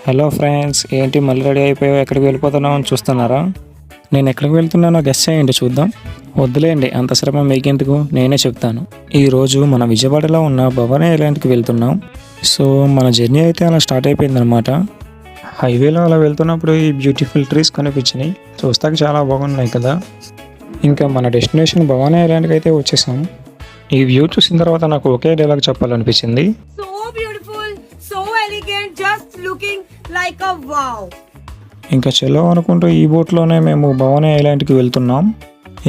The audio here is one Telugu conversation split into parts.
హలో ఫ్రెండ్స్, ఏంటి మళ్ళీ రెడీ అయిపోయావు? ఎక్కడికి వెళ్ళిపోతున్నావు అని చూస్తున్నారా? నేను ఎక్కడికి వెళ్తున్నానో గెస్ చేయండి చూద్దాం. వద్దులేండి, అంత శ్రమ మీకెందుకు, నేనే చెప్తాను. ఈరోజు మన విజయవాడలో ఉన్న భవానీ ఐలాండ్కి వెళ్తున్నాం. సో మన జర్నీ అయితే అలా స్టార్ట్ అయిపోయిందనమాట. హైవేలో అలా వెళ్తున్నప్పుడు ఈ బ్యూటిఫుల్ ట్రీస్ కనిపించినాయి. చూస్తాక చాలా బాగున్నాయి కదా. ఇంకా మన డెస్టినేషన్ భవానీ ఐలాండ్కి అయితే వచ్చేసాం. ఈ వ్యూ చూసిన తర్వాత నాకు ఒకే dialogue చెప్పాలనిపించింది. So beautiful, so elegant, just looking like a wow. ఇంకా చెల్లో అనుకుంటూ ఈ బోట్లోనే మేము భవానీ ఐలాండ్కి వెళ్తున్నాం.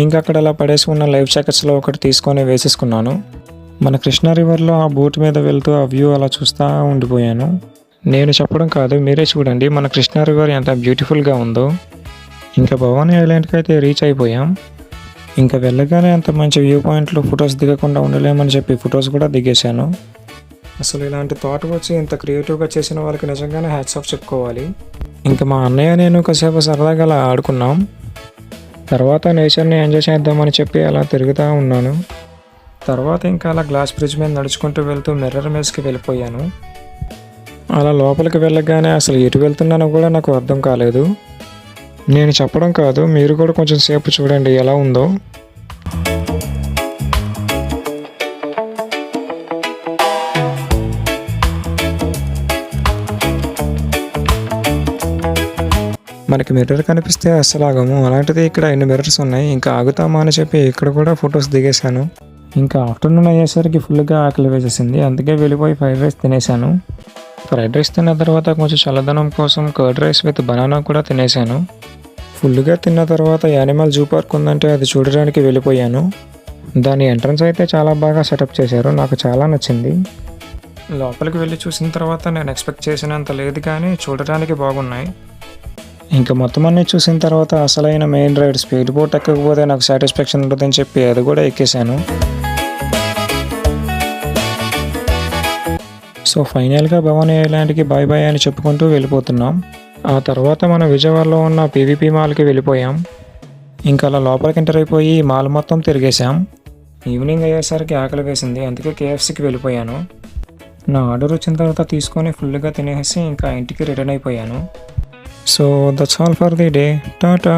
ఇంకా అక్కడ అలా పడేసి ఉన్న లైఫ్ జాకెట్స్లో ఒకటి తీసుకొని వేసేసుకున్నాను. మన కృష్ణా రివర్లో ఆ బోట్ మీద వెళ్తూ ఆ వ్యూ అలా చూస్తూ ఉండిపోయాను. నేను చెప్పడం కాదు, మీరే చూడండి మన కృష్ణా రివర్ ఎంత బ్యూటిఫుల్గా ఉందో. ఇంకా భవానీ ఐలాండ్కి అయితే రీచ్ అయిపోయాం. ఇంకా వెళ్ళగానే అంత మంచి వ్యూ పాయింట్లో ఫొటోస్ దిగకుండా ఉండలేమని చెప్పి ఫొటోస్ కూడా దిగేశాను. అసలు ఇలాంటి థాట్ వచ్చి ఇంత క్రియేటివ్గా చేసిన వాళ్ళకి నిజంగానే హ్యాట్స్ ఆఫ్ చెప్పుకోవాలి. ఇంకా మా అన్నయ్య నేను కాసేపు సరదాగా అలా ఆడుకున్నాం. తర్వాత నేచర్ని ఎంజాయ్ చేద్దామని చెప్పి అలా తిరుగుతూ ఉన్నాను. తర్వాత ఇంకా అలా గ్లాస్ బ్రిడ్జ్ మీద నడుచుకుంటూ వెళ్తూ మిర్రర్ మేస్కి వెళ్ళిపోయాను. అలా లోపలికి వెళ్ళగానే అసలు ఎటు వెళ్తున్నానో కూడా నాకు అర్థం కాలేదు. నేను చెప్పడం కాదు, మీరు కూడా కొంచెం సేపు చూడండి ఎలా ఉందో. మనకి మిర్రర్ కనిపిస్తే అస్సలు ఆగము, అలాంటిది ఇక్కడ ఎన్ని మిర్రర్స్ ఉన్నాయి. ఇంకా ఆగుతామా అని చెప్పి ఇక్కడ కూడా ఫొటోస్ దిగేశాను. ఇంకా ఆఫ్టర్నూన్ అయ్యేసరికి ఫుల్గా ఆకలి వేసేసింది, అందుకే వెళ్ళిపోయి ఫ్రైడ్ రైస్ తినేసాను. ఫ్రైడ్ రైస్ తిన్న తర్వాత కొంచెం చల్లదనం కోసం కర్డ్ రైస్ విత్ బనానా కూడా తినేసాను. ఫుల్గా తిన్న తర్వాత యానిమల్ జూ పార్క్ ఉందంటే అది చూడడానికి వెళ్ళిపోయాను. దాని ఎంట్రన్స్ అయితే చాలా బాగా సెటప్ చేశారు, నాకు చాలా నచ్చింది. లోపలికి వెళ్ళి చూసిన తర్వాత నేను ఎక్స్పెక్ట్ చేసినంత లేదు కానీ చూడడానికి బాగున్నాయి. ఇంకా మొత్తం అన్నీ చూసిన తర్వాత అసలైన మెయిన్ రైడ్ స్పీడ్ బోట్ ఎక్కకపోతే నాకు సాటిస్ఫాక్షన్ ఉంటుందని చెప్పి అది కూడా ఎక్కేసాను. సో ఫైనల్గా భవానీ ఐలాండ్కి బాయ్ బాయ్ అని చెప్పుకుంటూ వెళ్ళిపోతున్నాం. ఆ తర్వాత మన విజయవాడలో ఉన్న పీవీపీ మాల్కి వెళ్ళిపోయాం. ఇంకా అలా లోపలికి ఎంటర్ అయిపోయి మాల్ మొత్తం తిరిగేసాం. ఈవినింగ్ అయ్యేసరికి ఆకలి వేసింది, అందుకే కేఎఫ్సీకి వెళ్ళిపోయాను. నా ఆర్డర్ వచ్చిన తర్వాత తీసుకొని ఫుల్గా తినేసి ఇంకా ఇంటికి రిటర్న్ అయిపోయాను. So that's all for the day. Tata.